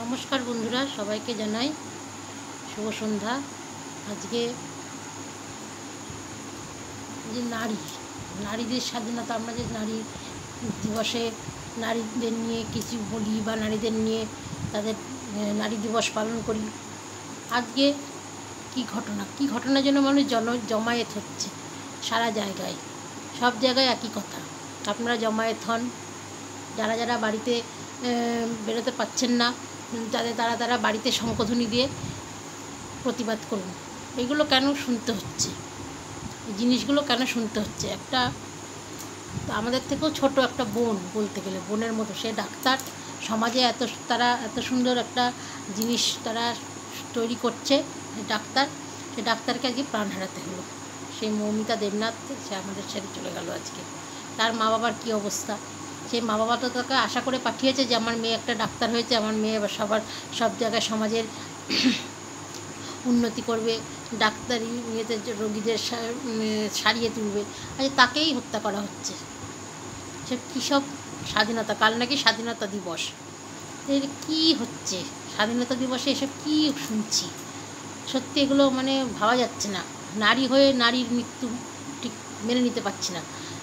নমস্কার বন্ধুরা, সবাইকে জানাই শুভ সন্ধ্যা। আজকে যে নারীদের স্বাধীনতা, আমরা যে নারী দিবসে নারীদের নিয়ে কিছু বলি বা নারীদের নিয়ে তাদের নারী দিবস পালন করি। আজকে কি ঘটনা যেন মানুষ জমায়েত হচ্ছে সারা জায়গায়, সব জায়গায় একই কথা। আপনারা জমায়েত হন, যারা যারা বাড়িতে বেরোতে পারছেন না তারা বাড়িতে শঙ্খধ্বনি দিয়ে প্রতিবাদ করুন। এগুলো কেন শুনতে হচ্ছে, এই জিনিসগুলো কেন শুনতে হচ্ছে? একটা আমাদের থেকেও ছোট একটা বোন, বলতে গেলে বোনের মতো, সে ডাক্তার। সমাজে তারা এত সুন্দর একটা জিনিস তারা তৈরি করছে, ডাক্তার। সে ডাক্তারকে আজকে প্রাণ হারাতে হলো। সেই মৌমিতা দেবনাথ, সে আমাদের ছেড়ে চলে গেল আজকে। তার মা বাবার কী অবস্থা! সেই মা বাবা তো তাকে আশা করে পাঠিয়েছে যে আমার মেয়ে একটা ডাক্তার হয়েছে, আমার মেয়ে সব জায়গায় সমাজের উন্নতি করবে, ডাক্তারি ইয়েতে রোগীদের সারিয়ে তুলবে। আজ তাকেই হত্যা করা হচ্ছে। সে কী সব স্বাধীনতা! কাল নাকি স্বাধীনতা দিবস। এর কী হচ্ছে স্বাধীনতা দিবসে? এসব কী শুনছি! সত্যি এগুলো ভাবা যাচ্ছে না। নারী হয়ে নারীর মৃত্যু ঠিক মেনে নিতে পারছি না।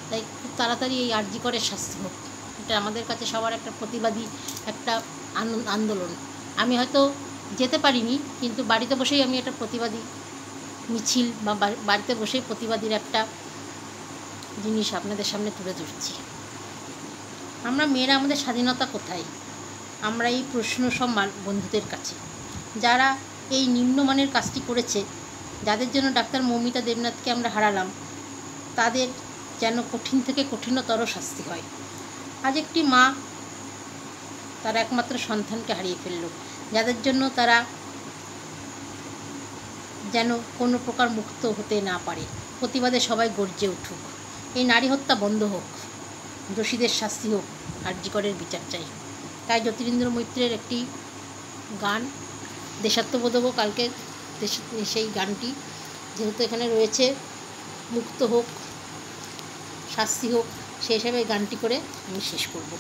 তাই খুব তাড়াতাড়ি এই আরজি করের শাস্তি হোক। এটা আমাদের কাছে সবার একটা প্রতিবাদী একটা আন্দোলন। আমি হয়তো যেতে পারিনি, কিন্তু বাড়িতে বসেই আমি একটা প্রতিবাদী মিছিল বা বাড়িতে বসেই প্রতিবাদীর একটা জিনিস আপনাদের সামনে তুলে ধরছি। আমরা মেয়েরা, আমাদের স্বাধীনতা কোথায়? আমরা এই প্রশ্ন সব বন্ধুদের কাছে, যারা এই নিম্নমানের কাজটি করেছে, যাদের জন্য ডাক্তার মৌমিতা দেবনাথকে আমরা হারালাম, তাদের যেন কঠিন থেকে কঠিনতর শাস্তি হয়। আজ একটি মা তার একমাত্র সন্তানকে হারিয়ে ফেলল, যাদের জন্য তারা যেন কোনো প্রকার মুক্ত হতে না পারে। প্রতিবাদে সবাই গর্জে উঠুক, এই নারী হত্যা বন্ধ হোক, দোষীদের শাস্তি হোক, আরজি করের বিচার চাই। তাই জ্যোতিরিন্দ্র মৈত্রের একটি গান, দেশাত্মবোধক, কালকে সেই গানটি যেহেতু এখানে রয়েছে, মুক্ত হোক, শাস্তি হোক, সেই হিসাবে এই গানটি করে আমি শেষ করব।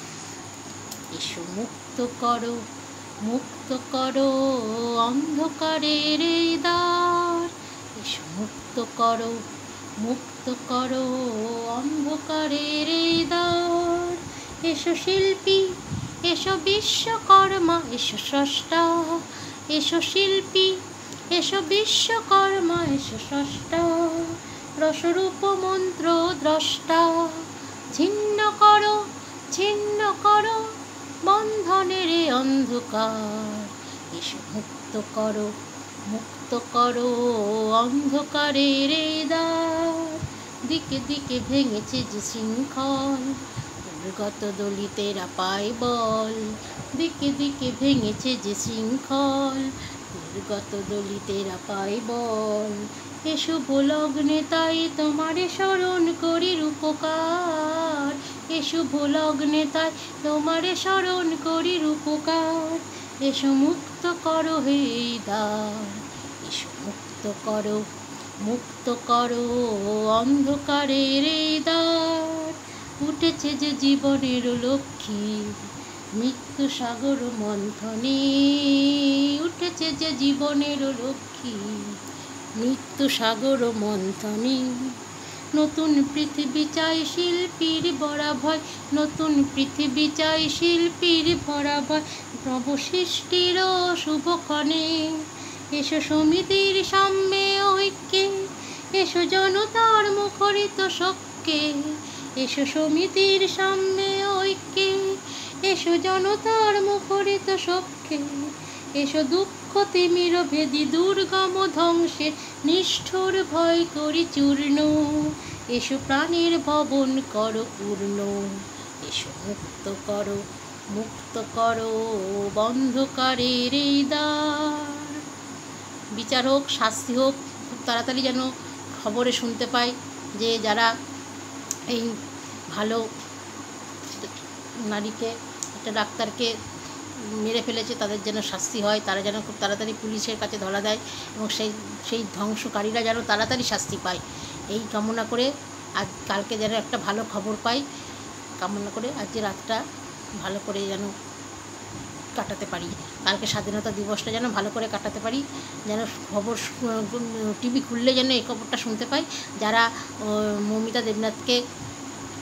এসো মুক্ত করো, মুক্ত করো অন্ধকারের এই দ্বার। এসো মুক্ত করো, মুক্ত করো অন্ধকারের এই দ্বার। এসো শিল্পী, এসো বিশ্বকর্মা, এসো স্রষ্টা। এসো শিল্পী, এসো বিশ্বকর্মা, এসো স্রষ্টা। রসরূপ মন্ত্র দ্রষ্টা। ছিন্ন করো, ছিন্ন করো বন্ধনের অন্ধকার। এসো মুক্ত করো, মুক্ত করো অন্ধকারের দ্বার। দিকে দিকে ভেঙেছে যে শৃঙ্খল, দুর্গত দলিতেরা পায় বল। দিকে দিকে ভেঙেছে যে শৃঙ্খল, দুর্গত দলিতেরা পায় বল। এ শুভ লগ্নে তাই তোমারে স্মরণ করি রূপকার। এ শুভ লগ্নে তাই তোমারে স্মরণ করি রূপকার। এসো মুক্ত করো হে দ্বার। এসো মুক্ত করো, মুক্ত করো অন্ধকারের দ্বার। উঠেছে যে জীবনের লক্ষ্মী, মৃত্যু সাগর মন্থনে। উঠেছে যে জীবনের লক্ষ্মী, মৃত্যু সাগর মন্থনে। নতুন পৃথিবী চাই শিল্পীর বরাভয়, নতুন পৃথিবী চাই শিল্পীর বরাভয়। নবসৃষ্টির শুভক্ষণে এসো সমিতির সাম্যে ঐক্যে, এসো জনতার মুখরিত শোকে। এসো সমিতির সাম্যে ঐক্যে, এসো জনতার মুখরিত শোকে। এসো দুঃখ তিমির ভেদি দুর্গম ধ্বংসের নিষ্ঠুর ভয় করি চূর্ণ। এসো প্রাণের ভবন করো পূর্ণ। এসো মুক্ত করো, মুক্ত করো বন্ধকারের দ্বার। বিচার হোক, শাস্তি হোক, খুব তাড়াতাড়ি যেন খবরে শুনতে পাই যে যারা এই ভালো নারীকে, একটা ডাক্তারকে মেরে ফেলেছে, তাদের যেন শাস্তি হয়। তারা যেন খুব তাড়াতাড়ি পুলিশের কাছে ধরা দেয় এবং সেই ধ্বংসকারীরা যেন তাড়াতাড়ি শাস্তি পায়, এই কামনা করে আজ কালকে যেন একটা ভালো খবর পাই কামনা করে আজকে রাতটা ভালো করে যেন কাটাতে পারি, কালকে স্বাধীনতা দিবসটা যেন ভালো করে কাটাতে পারি, যেন খবর টিভি খুললে যেন এই খবরটা শুনতে পাই, যারা মৌমিতা দেবনাথকে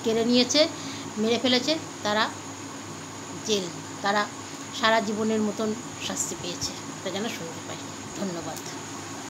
কেড়ে নিয়েছে, মেরে ফেলেছে, তারা জেল, তারা সারা জীবনের মতন শাস্তি পেয়েছে, এটা যেন শুনতে পাই। ধন্যবাদ।